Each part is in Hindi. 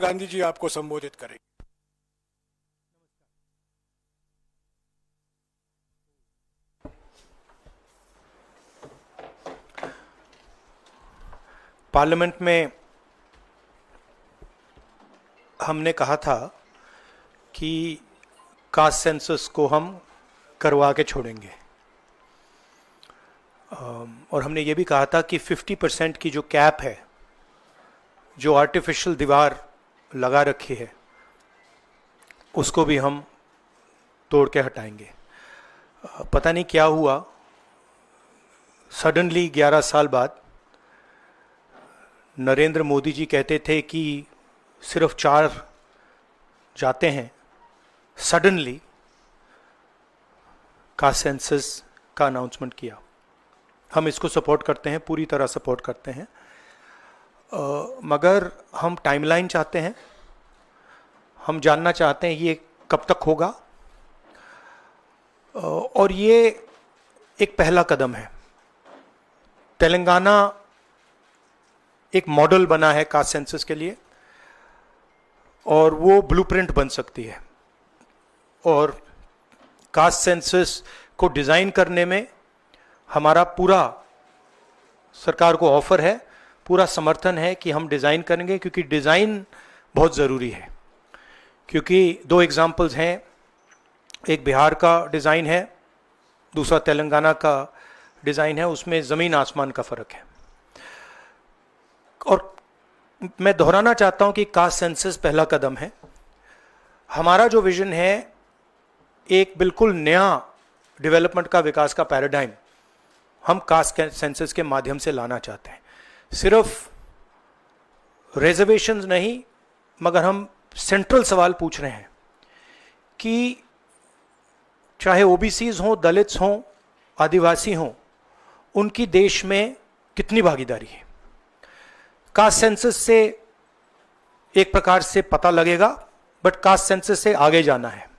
गांधी जी आपको संबोधित करेंगे। पार्लियामेंट में हमने कहा था कि कास्ट सेंसस को हम करवा के छोड़ेंगे, और हमने ये भी कहा था कि 50% की जो कैप है, जो आर्टिफिशियल दीवार लगा रखी है, उसको भी हम तोड़ के हटाएंगे। पता नहीं क्या हुआ, सडनली 11 साल बाद नरेंद्र मोदी जी कहते थे कि सिर्फ 4 जाते हैं, सडनली कास्ट सेंसस का अनाउंसमेंट किया। हम इसको सपोर्ट करते हैं, पूरी तरह सपोर्ट करते हैं, मगर हम टाइमलाइन चाहते हैं। हम जानना चाहते हैं ये कब तक होगा, और ये एक पहला कदम है। तेलंगाना एक मॉडल बना है कास्ट सेंसस के लिए, और वो ब्लूप्रिंट बन सकती है। और कास्ट सेंसस को डिज़ाइन करने में हमारा पूरा सरकार को ऑफर है, पूरा समर्थन है कि हम डिज़ाइन करेंगे, क्योंकि डिज़ाइन बहुत ज़रूरी है। क्योंकि 2 एग्जाम्पल्स हैं, एक बिहार का डिज़ाइन है, दूसरा तेलंगाना का डिज़ाइन है, उसमें ज़मीन आसमान का फ़र्क है। और मैं दोहराना चाहता हूं कि कास्ट सेंसस पहला कदम है। हमारा जो विजन है, एक बिल्कुल नया डेवलपमेंट का, विकास का पैराडाइम हम कास्ट सेंसस के माध्यम से लाना चाहते हैं। सिर्फ रिजर्वेशंस नहीं, मगर हम सेंट्रल सवाल पूछ रहे हैं कि चाहे ओबीसीज हों, दलित्स हों, आदिवासी हों, उनकी देश में कितनी भागीदारी है। कास्ट सेंसस से एक प्रकार से पता लगेगा, बट कास्ट सेंसस से आगे जाना है।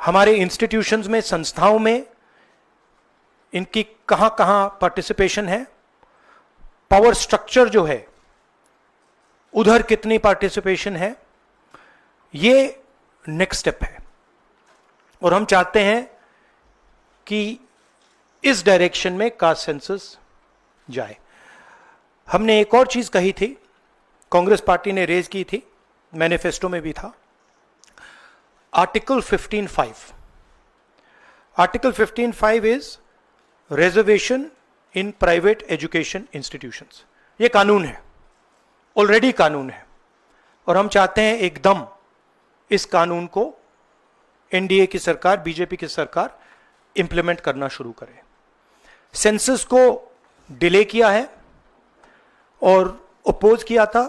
हमारे इंस्टीट्यूशंस में, संस्थाओं में इनकी कहां कहां पार्टिसिपेशन है, पावर स्ट्रक्चर जो है उधर कितनी पार्टिसिपेशन है, ये नेक्स्ट स्टेप है। और हम चाहते हैं कि इस डायरेक्शन में कास्ट सेंसस जाए। हमने एक और चीज कही थी, कांग्रेस पार्टी ने रेज की थी, मैनिफेस्टो में भी था, article 15(5). Article 15(5) is reservation in private education institutions. ये कानून है, ऑलरेडी कानून है, और हम चाहते हैं एकदम इस कानून को एनडीए की सरकार, बीजेपी की सरकार इंप्लीमेंट करना शुरू करे। सेंसस को डिले किया है और अपोज किया था,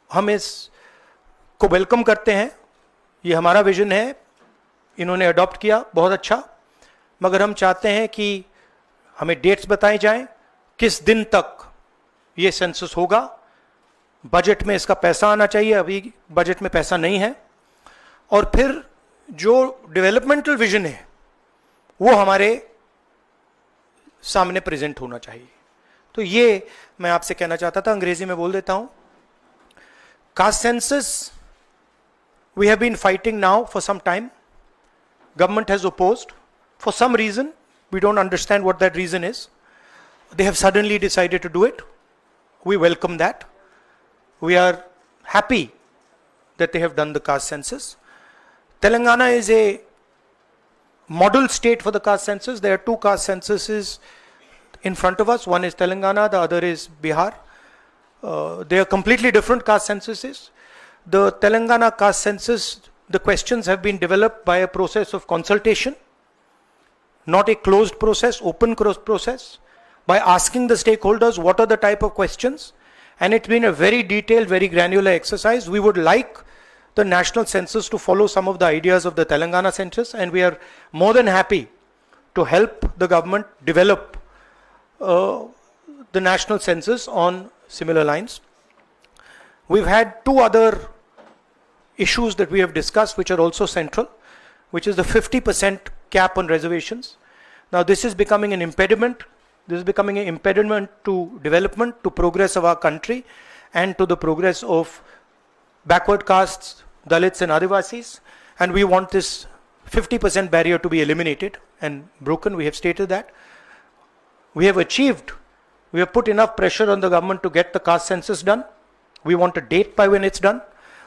हम इस को वेलकम करते हैं। ये हमारा विजन है, इन्होंने अडॉप्ट किया, बहुत अच्छा, मगर हम चाहते हैं कि हमें डेट्स बताए जाएं, किस दिन तक ये सेंसस होगा, बजट में इसका पैसा आना चाहिए, अभी बजट में पैसा नहीं है, और फिर जो डेवलपमेंटल विजन है वो हमारे सामने प्रेजेंट होना चाहिए। तो ये मैं आपसे कहना चाहता था, अंग्रेजी में बोल देता हूं। Caste census we have been fighting now for some time. Government has opposed for some reason. We don't understand what that reason is. They have suddenly decided to do it. We welcome that. We are happy that they have done the caste census. Telangana is a model state for the caste census. There are 2 caste censuses in front of us. One is Telangana, the other is Bihar. They are completely different caste censuses. The Telangana caste census, the questions have been developed by a process of consultation, not a closed process, open process, by asking the stakeholders what are the type of questions, and it's been a very detailed, very granular exercise. We would like the national census to follow some of the ideas of the Telangana census, and we are more than happy to help the government develop the national census on similar lines. We've had 2 other issues that we have discussed which are also central, which is the 50% cap on reservations. Now this is becoming an impediment. This is becoming an impediment to development, to progress of our country, and to the progress of backward castes, Dalits and Adivasis, and we want this 50% barrier to be eliminated and broken. We have stated that. We have put enough pressure on the government to get the caste census done. We want a date by when it's done.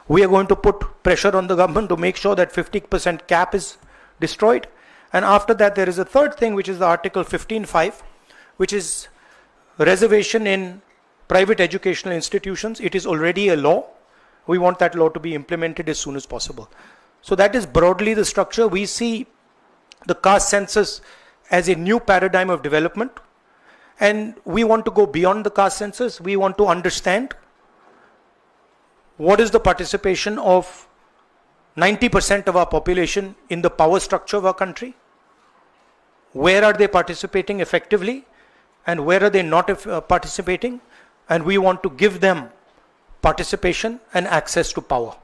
We are going to put pressure on the government to make sure that 50% cap is destroyed. And after that, there is a third thing, which is the Article 15(5), which is reservation in private educational institutions. It is already a law. We want that law to be implemented as soon as possible. So that is broadly the structure. We see the caste census as a new paradigm of development. And we want to go beyond the caste census. We want to understand what is the participation of 90% of our population in the power structure of our country. Where are they participating effectively? And where are they not participating? And we want to give them participation and access to power.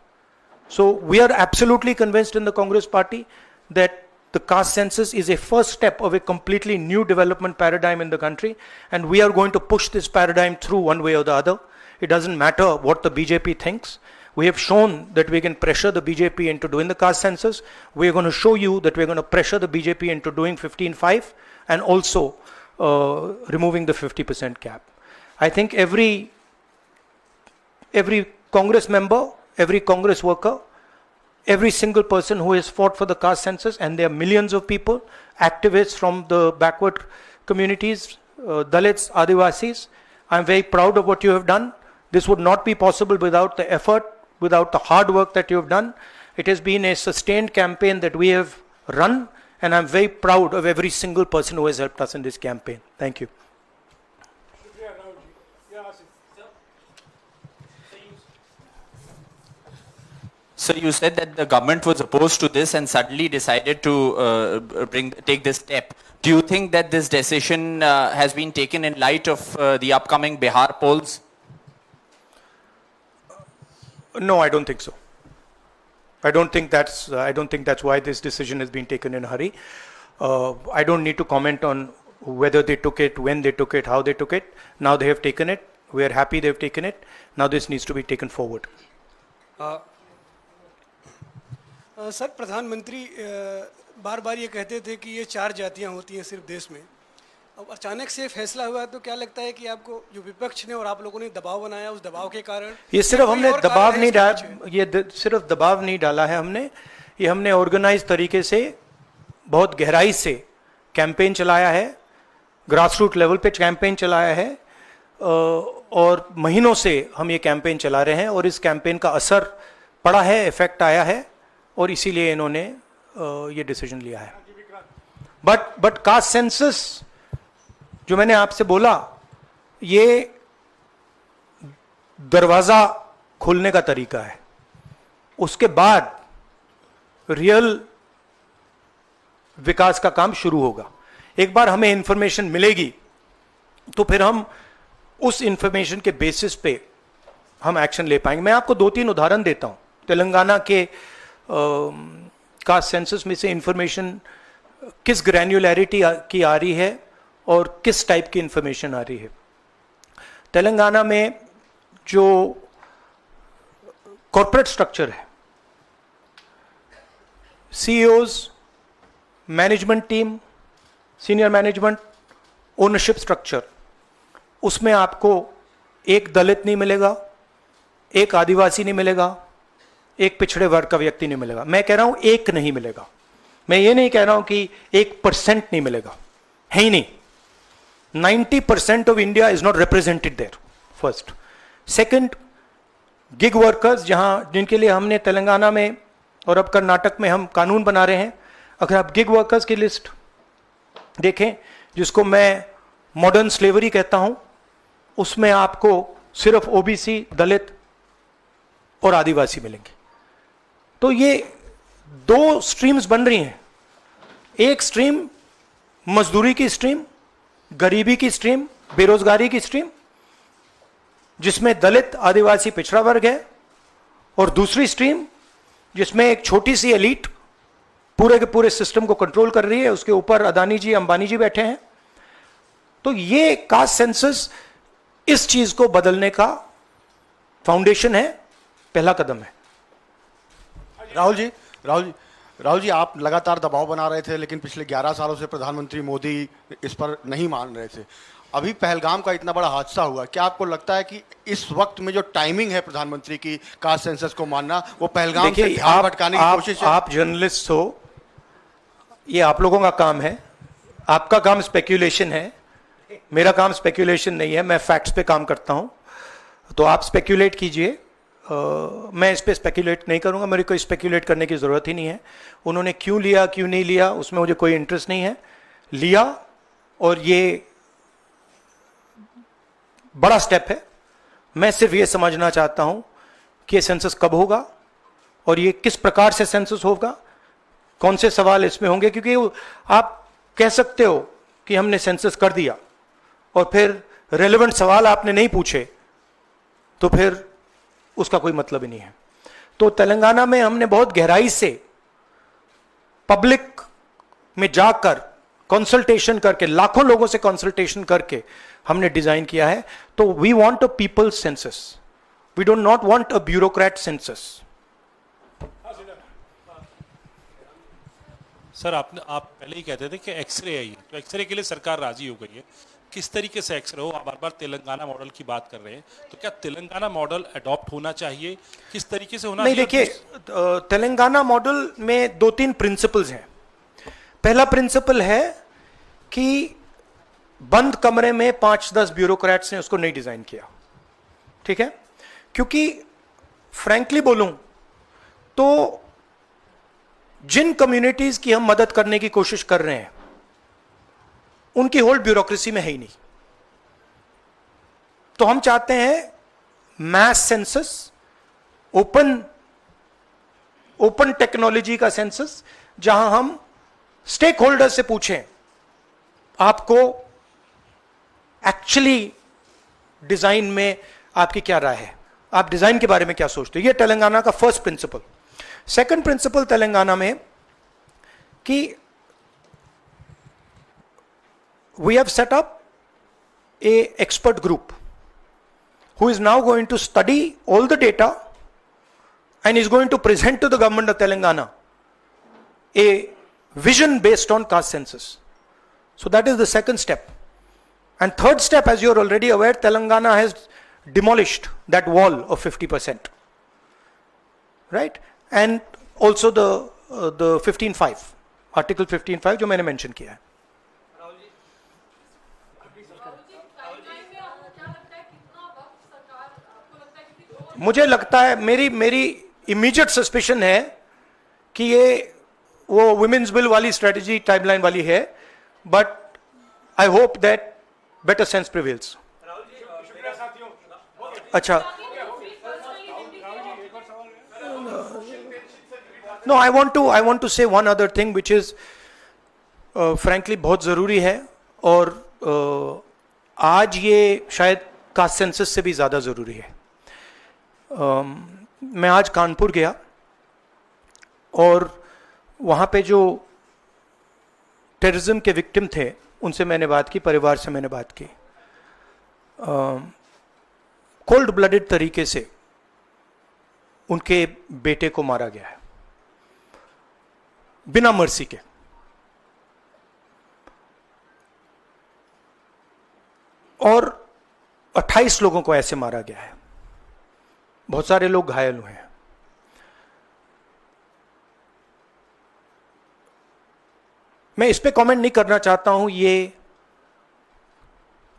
So we are absolutely convinced in the Congress Party that the caste census is a first step of a completely new development paradigm in the country, and we are going to push this paradigm through one way or the other. It doesn't matter what the BJP thinks. We have shown that we can pressure the BJP into doing the caste census. We are going to show you that we are going to pressure the BJP into doing 15(5) and also removing the 50% cap. I think every Congress member, every Congress worker, every single person who has fought for the caste census, and there are millions of people, activists from the backward communities, Dalits, Adivasis, I'm very proud of what you have done. This would not be possible without the effort, without the hard work that you have done. It has been a sustained campaign that we have run, and I'm very proud of every single person who has helped us in this campaign. Thank you. So you said that the government was opposed to this and suddenly decided to take this step. Do you think that this decision has been taken in light of the upcoming Bihar polls? No, I don't think so. I don't think that's why this decision has been taken in a hurry. I don't need to comment on whether they took it, when they took it, how they took it. Now they have taken it. We are happy they've taken it. Now this needs to be taken forward. Sir, प्रधानमंत्री बार बार ये कहते थे कि ये 4 जातियां होती हैं सिर्फ देश में. अब अचानक से फैसला हुआ, तो क्या लगता है कि आपको जो विपक्ष ने और आप लोगों ने दबाव बनाया, उस दबाव के कारण? ये सिर्फ हमने दबाव नहीं डाला, ये सिर्फ दबाव नहीं डाला है हमने, ये हमने ऑर्गेनाइज तरीके से बहुत गहराई से कैंपेन चलाया है, ग्रासरूट लेवल पे कैंपेन चलाया है, और महीनों से हम ये कैंपेन चला रहे हैं और इस कैंपेन का असर पड़ा है, इफेक्ट आया है, और इसीलिए इन्होंने ये डिसीजन लिया है. बट कास्ट सेंसस जो मैंने आपसे बोला, ये दरवाजा खोलने का तरीका है. उसके बाद रियल विकास का काम शुरू होगा. एक बार हमें इंफॉर्मेशन मिलेगी तो फिर हम उस इंफॉर्मेशन के बेसिस पे हम एक्शन ले पाएंगे. मैं आपको 2-3 उदाहरण देता हूं. तेलंगाना के कास्ट सेंसस में से इंफॉर्मेशन किस ग्रैन्युलैरिटी की आ रही है और किस टाइप की इंफॉर्मेशन आ रही है. तेलंगाना में जो कॉर्पोरेट स्ट्रक्चर है, CEOs, management team, senior management, ownership structure, उसमें आपको एक दलित नहीं मिलेगा, एक आदिवासी नहीं मिलेगा, एक पिछड़े वर्ग का व्यक्ति नहीं मिलेगा. मैं कह रहा हूं एक नहीं मिलेगा. मैं ये नहीं कह रहा हूं कि 1% नहीं मिलेगा, है ही नहीं. 90% of India is not represented there. First. Second, gig workers, जिनके लिए हमने तेलंगाना में और अब कर्नाटक में हम कानून बना रहे हैं. अगर आप गिग वर्कर्स की लिस्ट देखें, जिसको मैं मॉडर्न स्लेवरी कहता हूं, उसमें आपको सिर्फ ओबीसी, दलित और आदिवासी मिलेंगे. तो ये 2 स्ट्रीम्स बन रही हैं. एक स्ट्रीम मजदूरी की स्ट्रीम, गरीबी की स्ट्रीम, बेरोजगारी की स्ट्रीम, जिसमें दलित, आदिवासी, पिछड़ा वर्ग है, और दूसरी स्ट्रीम जिसमें एक छोटी सी एलीट पूरे के पूरे सिस्टम को कंट्रोल कर रही है. उसके ऊपर अदानी जी, अंबानी जी बैठे हैं. तो ये कास्ट सेंसस इस चीज को बदलने का फाउंडेशन है. पहला कदम है। राहुल जी आप लगातार दबाव बना रहे थे, लेकिन पिछले 11 सालों से प्रधानमंत्री मोदी इस पर नहीं मान रहे थे। अभी पहलगाम का इतना बड़ा हादसा हुआ, क्या आपको लगता है कि इस वक्त में जो टाइमिंग है प्रधानमंत्री की कास्ट सेंसस को मानना, वो पहलगाम से ध्यान भटकाने की कोशिश है? आप जर्नलिस्ट हो, ये आप लोगों का काम है, आपका काम स्पेक्यूलेशन है, मेरा काम स्पेक्यूलेशन नहीं है, मैं फैक्ट्स पे काम करता हूं। तो आप स्पेक्यूलेट कीजिए, मैं इस पे स्पेक्यूलेट नहीं करूंगा, मेरे को स्पेक्यूलेट करने की ज़रूरत ही नहीं है। उन्होंने क्यों लिया क्यों नहीं लिया उसमें मुझे कोई इंटरेस्ट नहीं है। लिया और ये बड़ा स्टेप है। मैं सिर्फ ये समझना चाहता हूं कि ये सेंसस कब होगा और ये किस प्रकार से सेंसस होगा, कौन से सवाल इसमें होंगे, क्योंकि आप कह सकते हो कि हमने सेंसस कर दिया और फिर रेलेवेंट सवाल आपने नहीं पूछे तो फिर उसका कोई मतलब ही नहीं है। तो तेलंगाना में हमने बहुत गहराई से पब्लिक में जाकर कंसल्टेशन करके, लाखों लोगों से कंसल्टेशन करके हमने डिजाइन किया है। तो we want a people's census, we don't not want a bureaucrat census. Sir आप पहले ही कहते थे कि एक्सरे है ये, तो एक्सरे के लिए सरकार राजी हो गई है। किस तरीके से एक्सरे हो, आप बार बार तेलंगाना मॉडल की बात कर रहे हैं, तो क्या तेलंगाना मॉडल अडॉप्ट होना चाहिए, किस तरीके से होना नहीं, चाहिए? देखिए तेलंगाना मॉडल में 2-3 प्रिंसिपल्स हैं। पहला प्रिंसिपल है कि बंद कमरे में 5-10 ब्यूरोक्रेट्स ने उसको नहीं डिजाइन किया, ठीक है? क्योंकि फ्रैंकली बोलूं तो जिन कम्युनिटीज की हम मदद करने की कोशिश कर रहे हैं उनकी होल्ड ब्यूरोक्रेसी में है ही नहीं। तो हम चाहते हैं मैस सेंसस, ओपन टेक्नोलॉजी का सेंसस, जहां हम स्टेक होल्डर से पूछें आपको एक्चुअली डिजाइन में आपकी क्या राय है, आप डिजाइन के बारे में क्या सोचते हो। यह तेलंगाना का first principle. Second principle Telangana में कि we have set up a expert group who is now going to study all the data and is going to present to the government of Telangana a vision based on caste census. So that is the second step. And third step, as you are already aware, Telangana has demolished that wall of 50%, right? And also the 15(5), article 15(5) जो मैंने mention किया है। मुझे लगता है, मेरी इमीडिएट सस्पिशन है कि ये वो वुमेन्स बिल वाली स्ट्रेटजी टाइमलाइन वाली है, but I hope that better sense prevails. अच्छा, नो, आई वांट टू से one other thing which is frankly बहुत जरूरी है, और आज ये शायद कास्ट सेंसस से भी ज्यादा जरूरी है। मैं आज कानपुर गया और वहाँ पे जो टेररिज्म के विक्टिम थे उनसे मैंने बात की, परिवार से मैंने बात की। कोल्ड ब्लडेड तरीके से उनके बेटे को मारा गया है, बिना मर्सी के। और 28 लोगों को ऐसे मारा गया है, बहुत सारे लोग घायल हुए हैं। मैं इस पे कमेंट नहीं करना चाहता हूं ये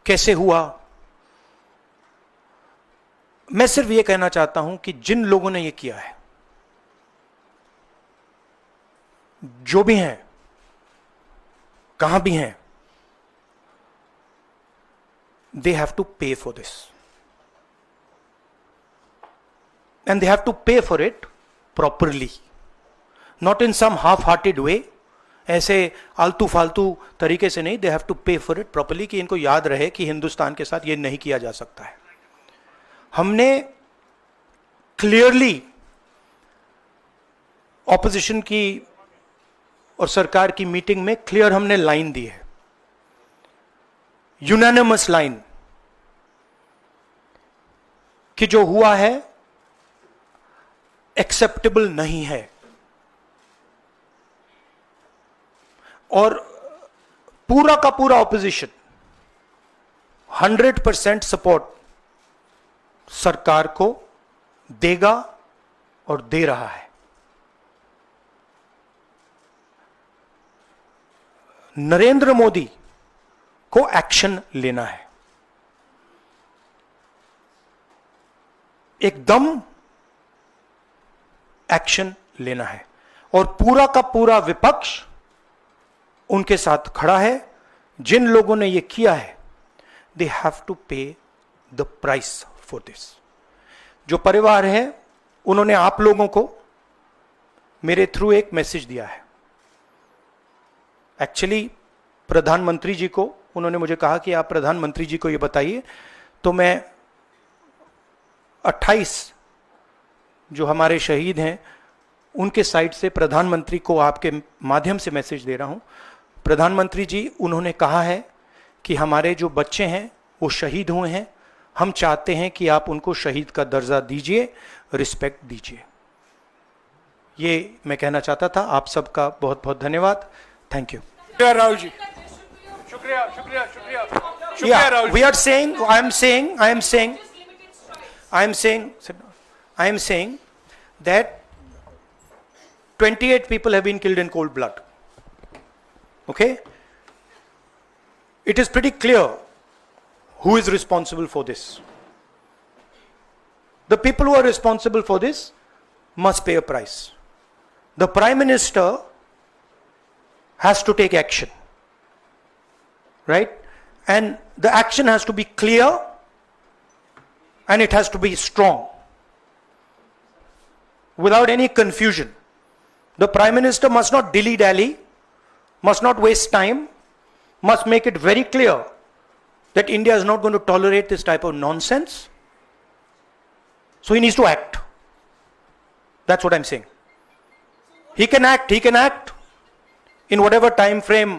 कैसे हुआ। मैं सिर्फ ये कहना चाहता हूं कि जिन लोगों ने ये किया है, जो भी हैं, कहां भी हैं, they have to pay for this. And they have to pay for it properly, not in some half-hearted way, ऐसे आलतू फालतू तरीके से नहीं। they have to pay for it properly, कि इनको याद रहे कि हिंदुस्तान के साथ ये नहीं किया जा सकता है। हमने क्लियरली ऑपोजिशन की और सरकार की मीटिंग में क्लियर हमने लाइन दी है, यूनानिमस लाइन, कि जो हुआ है एक्सेप्टेबल नहीं है। और पूरा का पूरा ऑपोजिशन 100% सपोर्ट सरकार को देगा और दे रहा है। नरेंद्र मोदी को एक्शन लेना है, एकदम एक्शन लेना है, और पूरा का पूरा विपक्ष उनके साथ खड़ा है। जिन लोगों ने यह किया है, दे हैव टू पे द प्राइस फॉर दिस। जो परिवार है, उन्होंने आप लोगों को मेरे थ्रू एक मैसेज दिया है। एक्चुअली प्रधानमंत्री जी को उन्होंने मुझे कहा कि आप प्रधानमंत्री जी को यह बताइए, तो मैं 28 जो हमारे शहीद हैं उनके साइड से प्रधानमंत्री को आपके माध्यम से मैसेज दे रहा हूं। प्रधानमंत्री जी, उन्होंने कहा है कि हमारे जो बच्चे हैं वो शहीद हुए हैं, हम चाहते हैं कि आप उनको शहीद का दर्जा दीजिए, रिस्पेक्ट दीजिए। ये मैं कहना चाहता था। आप सबका बहुत बहुत धन्यवाद। Thank you. शुक्रिया राहुल जी, शुक्रिया शुक्रिया शुक्रिया शुक्रिया Rahul ji. We are saying, I am saying that 28 people have been killed in cold blood. Okay? It is pretty clear who is responsible for this. The people who are responsible for this must pay a price. The Prime Minister has to take action. Right? And the action has to be clear and it has to be strong. Without any confusion. The Prime Minister must not dilly-dally, must not waste time, must make it very clear that India is not going to tolerate this type of nonsense. So he needs to act. That's what I'm saying. He can act in whatever time frame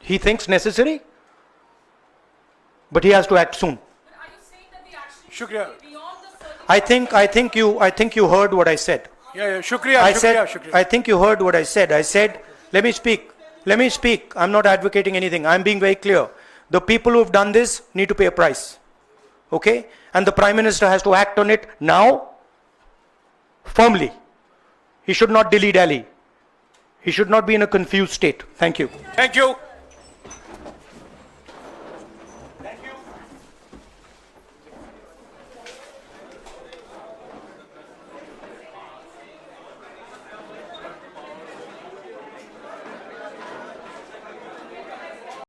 he thinks necessary, but he has to act soon. Are you saying that the action शुक्रिया। should be beyond the I think you heard what I said. या शुक्रिया I शुक्रिया said, शुक्रिया। I think you heard what I said. I said, let me speak. I'm not advocating anything. I'm being very clear. The people who have done this need to pay a price. Okay? And the Prime Minister has to act on it now, firmly. He should not dilly-dally. He should not be in a confused state. Thank you. Thank you.